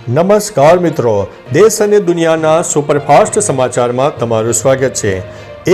નમસ્કાર મિત્રો, દેશ અને દુનિયાના સુપરફાસ્ટ સમાચારમાં તમારું સ્વાગત છે।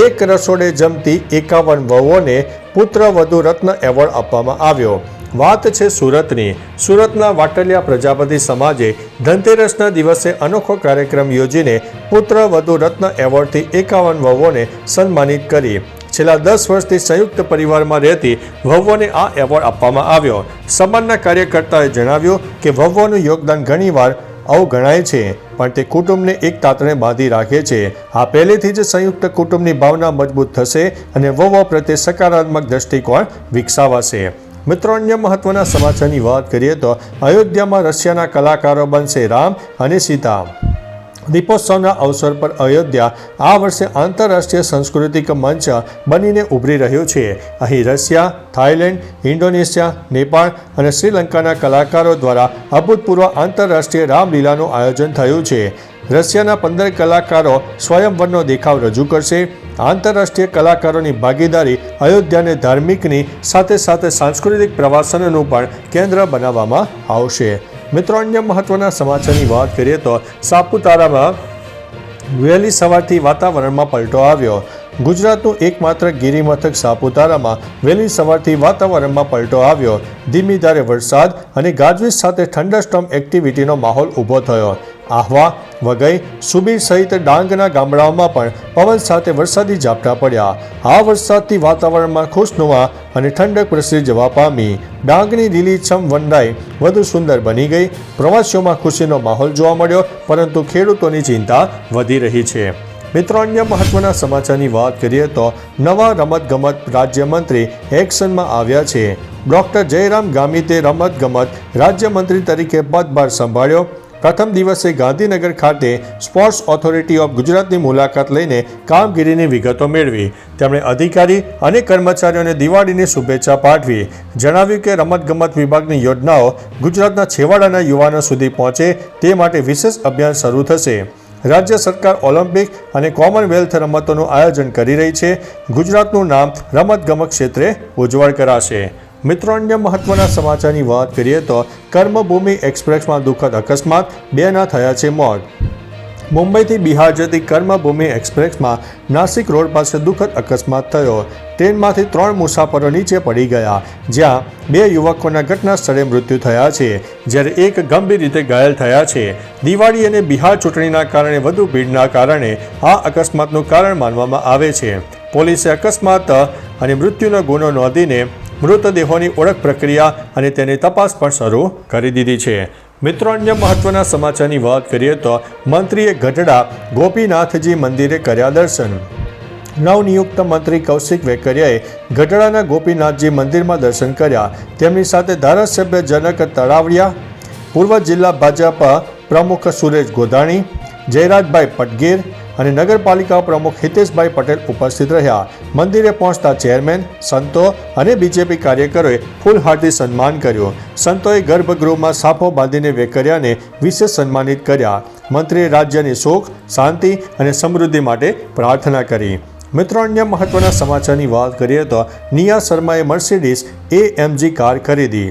એક રસોડે જમતી 51 વહુઓને પુત્ર વધુ રત્ન એવોર્ડ આપવામાં આવ્યો। વાત છે સુરતની। સુરતના વાટલિયા પ્રજાપતિ સમાજે ધનતેરસના દિવસે અનોખો કાર્યક્રમ યોજીને પુત્ર વધુ રત્ન એવોર્ડથી 51 વહુઓને સન્માનિત કરી। છેલ્લા 10 વર્ષથી સંયુક્ત પરિવારમાં રહેતી વહુઓને આ એવોર્ડ આપવામાં આવ્યો। સમાજના કાર્યકર્તાએ જણાવ્યું કે વહુઓનું યોગદાન ઘણીવાર અવગણાય છે, પણ તે કુટુંબને એક તાતણે બાંધી રાખે છે। આ પહેલેથી જ સંયુક્ત કુટુંબની ભાવના મજબૂત થશે અને વહુઓ પ્રત્યે સકારાત્મક દ્રષ્ટિકોણ વિકસાવાશે। મિત્રો, અન્ય મહત્વના સમાચારની વાત કરીએ તો અયોધ્યામાં રશિયાના કલાકારો બનશે રામ અને સીતા। દીપોત્સવના અવસર પર અયોધ્યા આ વર્ષે આંતરરાષ્ટ્રીય સાંસ્કૃતિક મંચ બનીને ઉભરી રહ્યું છે। અહીં રશિયા, થાઇલેન્ડ, ઇન્ડોનેશિયા, નેપાળ અને શ્રીલંકાના કલાકારો દ્વારા અભૂતપૂર્વ આંતરરાષ્ટ્રીય રામલીલાનું આયોજન થયું છે। રશિયાના 15 કલાકારો સ્વયંવરનો દેખાવ રજૂ કરશે। આંતરરાષ્ટ્રીય કલાકારોની ભાગીદારી અયોધ્યાને ધાર્મિકની સાથે સાથે સાંસ્કૃતિક પ્રવાસનનું પણ કેન્દ્ર બનાવવામાં આવશે। મિત્રો, અન્ય મહત્વના સમાચારની વાત કરીએ તો સાપુતારામાં વહેલી સવારથી વાતાવરણમાં પલટો આવ્યો। ગુજરાતનું એકમાત્ર ગિરિમથક સાપુતારામાં વહેલી સવારથી વાતાવરણમાં પલટો આવ્યો। ધીમી ધારે વરસાદ અને ગાજવીજ સાથે થંડરસ્ટોર્મ એક્ટિવિટીનો માહોલ ઊભો થયો। આહવા, વઘઈ, સુબીર સહિત ડાંગના ગામડાઓમાં પણ પવન સાથે વરસાદી ઝાપટા પડ્યા। આ વરસાદથી વાતાવરણમાં ખુશનુમા અને ઠંડક પ્રસરી જવા પામી। ડાંગની લીલીછમ વનરાઈ વધુ સુંદર બની ગઈ। પ્રવાસીઓમાં ખુશીનો માહોલ જોવા મળ્યો, પરંતુ ખેડૂતોની ચિંતા વધી રહી છે। મિત્રો, અન્ય મહત્વના સમાચારની વાત કરીએ તો નવા રમતગમત રાજ્યમંત્રી એક્શનમાં આવ્યા છે। ડોક્ટર જયરામ ગામિતે રમતગમત રાજ્યમંત્રી તરીકે પદભાર સંભાળ્યો। પ્રથમ દિવસે ગાંધીનગર ખાતે સ્પોર્ટ્સ ઓથોરિટી ઓફ ગુજરાતની મુલાકાત લઈને કામગીરીની વિગતો મેળવી। તેમણે અધિકારી અને કર્મચારીઓને દિવાળીની શુભેચ્છા પાઠવી। જણાવ્યું કે રમતગમત વિભાગની યોજનાઓ ગુજરાતના છેવાડાના યુવાનો સુધી પહોંચે તે માટે વિશેષ અભિયાન શરૂ થશે। રાજ્ય સરકાર ઓલિમ્પિક અને કોમનવેલ્થ રમતોનું આયોજન કરી રહી છે। ગુજરાતનું નામ રમતગમત ક્ષેત્રે ઉજ્જવળ કરાશે। મિત્રો, અન્ય મહત્વના સમાચારની વાત કરીએ તો કર્મભૂમિ એક્સપ્રેસમાં દુઃખદ અકસ્માત, 2ના થયા છે મોત। મુંબઈથી બિહાર જતી કર્મભૂમિ એક્સપ્રેસમાં નાસિક રોડ પાસે દુઃખદ અકસ્માત થયો। ટ્રેનમાંથી 3 મુસાફરો નીચે પડી ગયા, જ્યાં 2 યુવકોના ઘટના સ્થળે મૃત્યુ થયા છે, જ્યારે એક ગંભીર રીતે ઘાયલ થયા છે। દિવાળી અને બિહાર ચૂંટણીના કારણે વધુ ભીડના કારણે આ અકસ્માતનું કારણ માનવામાં આવે છે। પોલીસે અકસ્માત અને મૃત્યુનો ગુનો નોંધીને મૃતદેહોની ઓળખ પ્રક્રિયા અને તેની તપાસ પણ શરૂ કરી દીધી છે। મિત્રો, અન્ય મહત્વના સમાચારની વાત કરીએ તો મંત્રીએ ગઢડા ગોપીનાથજી મંદિરે કર્યા દર્શન। નવનિયુક્ત મંત્રી કૌશિક વેકરિયાએ ગઢડાના ગોપીનાથજી મંદિરમાં દર્શન કર્યા। તેમની સાથે ધારાસભ્ય જનક તળાવડિયા, પૂર્વ જિલ્લા ભાજપ પ્રમુખ સુરેશ ગોધાણી, જયરાજભાઈ પટગીર અને નગરપાલિકા પ્રમુખ હિતેશભાઈ પટેલ ઉપસ્થિત રહ્યા। મંદિરે પહોંચતા ચેરમેન, સંતો અને બીજેપી કાર્યકરોએ ફૂલહારથી સન્માન કર્યું। સંતોએ ગર્ભગૃહમાં સાફો બાંધીને વેકરિયાને વિશેષ સન્માનિત કર્યા। મંત્રીએ રાજ્યની સુખ, શાંતિ અને સમૃદ્ધિ માટે પ્રાર્થના કરી। મિત્રો, અન્ય મહત્વના સમાચારની વાત કરીએ તો નિયા શર્માએ મર્સિડીઝ AMG કાર ખરીદી।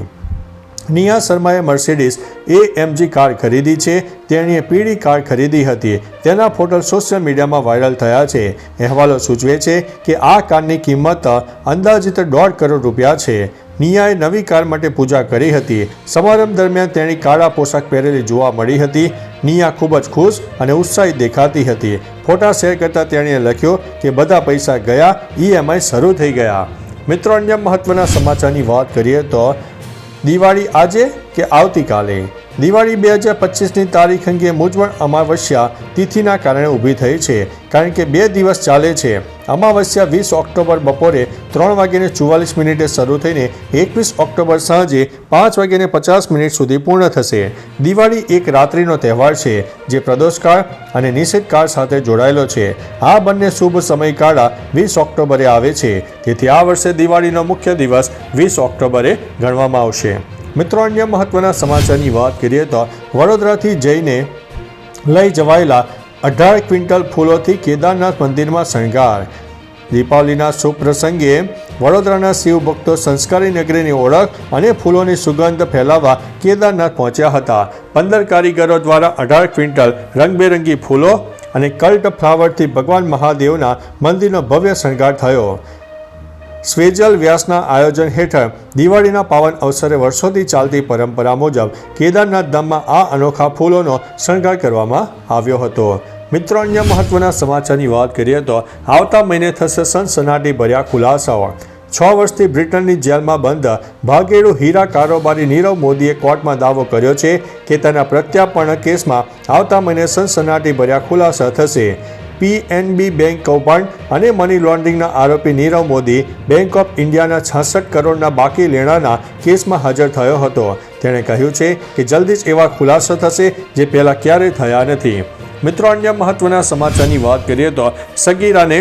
નિયા શર્માએ મર્સિડીઝ AMG કાર ખરીદી છે। તેણીએ પીળી કાર ખરીદી હતી। તેના ફોટો સોશિયલ મીડિયામાં વાયરલ થયા છે। અહેવાલો સૂચવે છે કે આ કારની કિંમત અંદાજિત 1.5 કરોડ રૂપિયા છે। નિયાએ નવી કાર માટે પૂજા કરી હતી। સમારંભ દરમિયાન તેણી કાળા પોશાક પહેરેલી જોવા મળી હતી। નિયા ખૂબ જ ખુશ અને ઉત્સાહિત દેખાતી હતી। ફોટા શેર કરતા તેણીએ લખ્યું કે બધા પૈસા ગયા, EMI શરૂ થઈ ગયા। મિત્રો, અન્ય મહત્વના સમાચારની વાત કરીએ તો દિવાળી આજે કે આવતીકાલે? દિવાળી 2025ની તારીખ અંગે મૂંઝવણ અમાવસ્યા તિથિના કારણે ઊભી થઈ છે, કારણ કે 2 દિવસ ચાલે છે। અમાવસ્યા 20 ઓક્ટોબર બપોરે 3:44 શરૂ થઈને 21 ઓક્ટોબર સાંજે 5:50 સુધી પૂર્ણ થશે। દિવાળી એક રાત્રિનો તહેવાર છે, જે પ્રદોષકાળ અને નિષેધકાળ સાથે જોડાયેલો છે। આ બંને શુભ સમયગાળા 20 ઓક્ટોબરે આવે છે, તેથી આ વર્ષે દિવાળીનો મુખ્ય દિવસ 20 ઓક્ટોબરે ગણવામાં આવશે। મિત્રો, અન્ય મહત્વના સમાચારની વાત કરીએ તો વડોદરાથી જઈને લઈ જવાયેલા 18 ક્વિન્ટલ ફૂલોથી કેદારનાથ મંદિરમાં શણગાર। દીપાવલીના શુભ પ્રસંગે વડોદરાના શિવ ભક્તો સંસ્કારી નગરીની ઓળખ અને ફૂલોની સુગંધ ફેલાવવા કેદારનાથ પહોંચ્યા હતા. 15 કારીગરો દ્વારા 18 ક્વિન્ટલ રંગબેરંગી ફૂલો અને કલ્ટ ફ્લાવરથી ભગવાન મહાદેવના મંદિરનો ભવ્ય શણગાર થયો. સ્વેજલ વ્યાસના આયોજન હેઠળ દિવાળીના પાવન અવસરે વર્ષોથી ચાલતી પરંપરા મુજબ કેદારનાથ ધામમાં આ અનોખા ફૂલોનો શણગાર કરવામાં આવ્યો હતો. મિત્રો, અન્ય મહત્વના સમાચારની વાત કરીએ તો આવતા મહિને થશે સનસનાટી ભર્યા ખુલાસાઓ. 6 વર્ષથી બ્રિટનની જેલમાં બંધ ભાગેડુ હીરા કારોબારી નીરવ મોદીએ કોર્ટમાં દાવો કર્યો છે કે તેના પ્રત્યાર્પણ કેસમાં આવતા મહિને સનસનાટી ભર્યા ખુલાસા થશે. PNB બેંક કૌભાંડ અને મની લોન્ડરિંગના આરોપી નીરવ મોદી બેંક ઓફ ઇન્ડિયાના 66 કરોડના બાકી લેણાના કેસમાં હાજર થયો હતો. તેણે કહ્યું છે કે જલ્દી જ એવા ખુલાસા થશે જે પહેલાં ક્યારેય થયા નથી. મિત્રો, અન્ય મહત્વના સમાચારની વાત કરીએ તો સગીરાને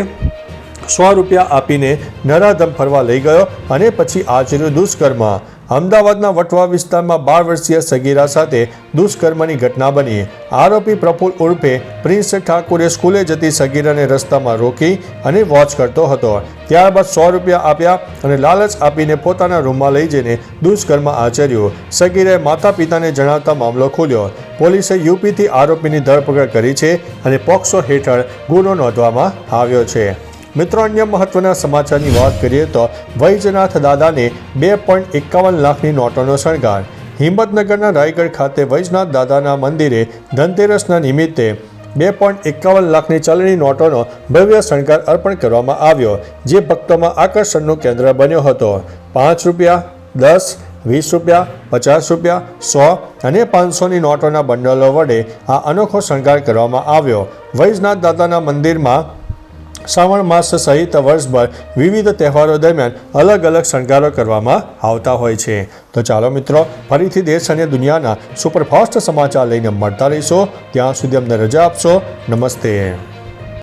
100 રૂપિયા આપીને નરાધમ ફરવા લઈ ગયો અને પછી આચર્યું દુષ્કર્મ. અમદાવાદના વટવા વિસ્તારમાં 12 વર્ષીય સગીરા સાથે દુષ્કર્મની ઘટના બની. આરોપી પ્રફુલ ઉર્ફે પ્રિન્સ ઠાકુરે સ્કૂલે જતી સગીરાને રસ્તામાં રોકી અને વોચ કરતો હતો. ત્યારબાદ 100 રૂપિયા આપ્યા અને લાલચ આપીને પોતાના રૂમમાં લઈ જઈને દુષ્કર્મ આચર્યું. સગીરાએ માતા પિતાને જણાવતા મામલો ખુલ્યો. પોલીસે યુપીથી આરોપીની ધરપકડ કરી છે અને પોક્સો હેઠળ ગુનો નોંધવામાં આવ્યો છે. મિત્રો, અન્ય મહત્વના સમાચારની વાત કરીએ તો વૈજનાથ દાદાને 2.51 લાખની નોટોનો શણગાર. હિંમતનગરના રાયગઢ ખાતે વૈજનાથ દાદાના મંદિરે ધનતેરસના નિમિત્તે 2.51 લાખની ચલણી નોટોનો ભવ્ય શણગાર અર્પણ કરવામાં આવ્યો, જે ભક્તોમાં આકર્ષણનું કેન્દ્ર બન્યો હતો. 5 રૂપિયા, 10, 20 રૂપિયા, 50 રૂપિયા, 100 અને 500ની નોટોના બંડલો વડે આ અનોખો શણગાર કરવામાં આવ્યો. વૈજનાથ દાદાના મંદિરમાં શ્રાવણ માસ સહિત વર્ષભર વિવિધ તહેવારો દરમિયાન અલગ અલગ શણગારો કરવામાં આવતા હોય છે. તો ચાલો મિત્રો, ફરીથી દેશ અને દુનિયાના સુપરફાસ્ટ સમાચાર લઈને મળતા રહીશો. ત્યાં સુધી અમને રજા આપશો. નમસ્તે.